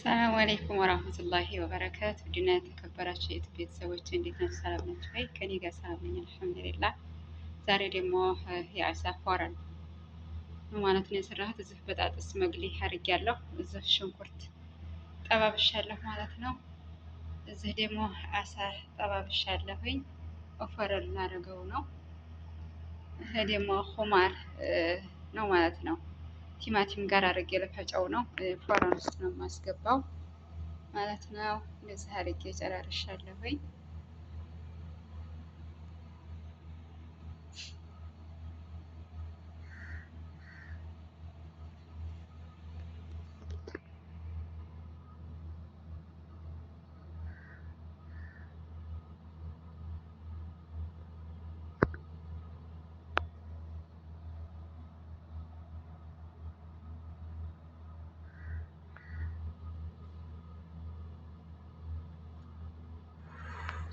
ሰላም አለይኩም ወራህመቱላሂ ወበረካቱ። ውድና የተከበራችሁ የዩቲዩብ ቤተሰቦች እንዴት ናችሁ? ሰላም ናችሁ ወይ? ከኔ ጋር ሰላም ነኝ አልሐምዱሊላህ። ዛሬ ደግሞ የአሳ ፎረን ማለት ነው የሰራሁት። እዚህ በጣጥስ መግሊ አድርጌያለሁ። እዚህ ሽንኩርት ጠባብሻለሁ ማለት ነው። እዚህ ደግሞ አሳ ጠባብሻለሁኝ። ፎረን ላደርገው ነው። ይሄ ደግሞ ሁማር ነው ማለት ነው። ቲማቲም ጋር አድርጌ ልፈጨው ነው። ፎረን ውስጥ ነው የማስገባው ማለት ነው። እንደዚህ አድርጌ ጨራርሻለሁኝ።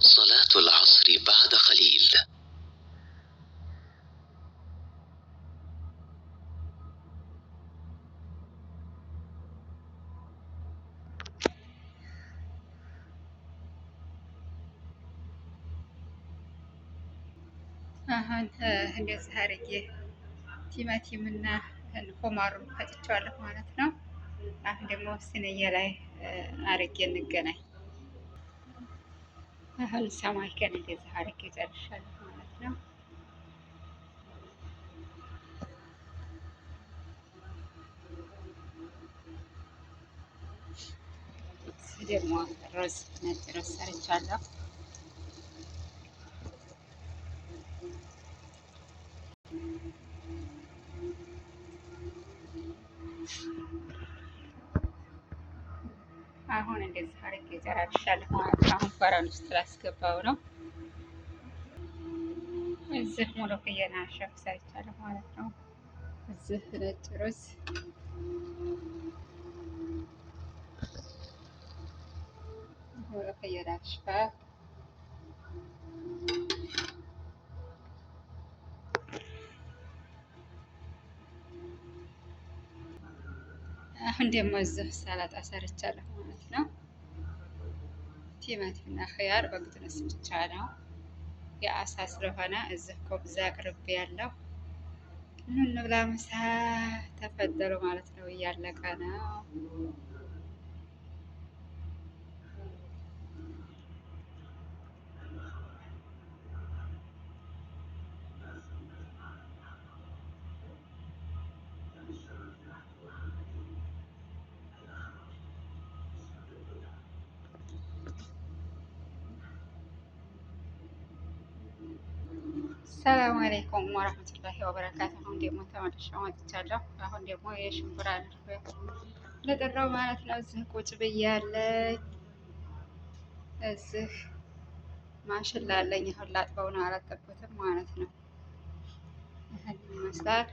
صلاة العصر بعد قليل. አሁን እንደዚህ አድርጌ ቲማቲምና ሁማሩን ፈጭቼዋለሁ ማለት ነው። አሁን ደግሞ ስንዬ ላይ አድርጌ እንገናኝ። አሁን ሰማከን እንደዚህ አድርጌ ጨርሻለሁ ማለት ነው። ደግሞ ሮዝ ነጭ ሮዝ ሰርቻለሁ። አሁን እንደዚህ አድርጌ ጨራርሻለሁ ማለት ነው። አሁን ፎረን ውስጥ ላስገባው ነው። እዚህ ሙሉ ፍየና ሸፍ ሰርቻለሁ ማለት ነው። እዚህ ነጭ ሩዝ ሙሉ ፍየና ሸፍ አሁን ደግሞ እዚህ ሰላጣ ሰርቻለሁ ማለት ነው። ቲማቲምና ኸያር በቁጥጥስ ብቻ ነው። የአሳ ስለሆነ እዚህ ኮብዛ አቅርቤ ያለው ኑ እንብላ ምሳ ተፈደሉ ማለት ነው። እያለቀ ነው። ሰላም አለይኩም ወራህመቱላሂ ወበረካቱ። አሁን ደግሞ ተመልሼ መጥቻለሁ። አሁን ደግሞ የሽምብራ ለጠራው ማለት ነው። እዚህ ቁጭ ብያለሁ። እዚህ ማሽላ አለኝ። አሁን ላጥበው ነው፣ አላጠብኩትም ማለት ነው። ይሄን ይመስላል።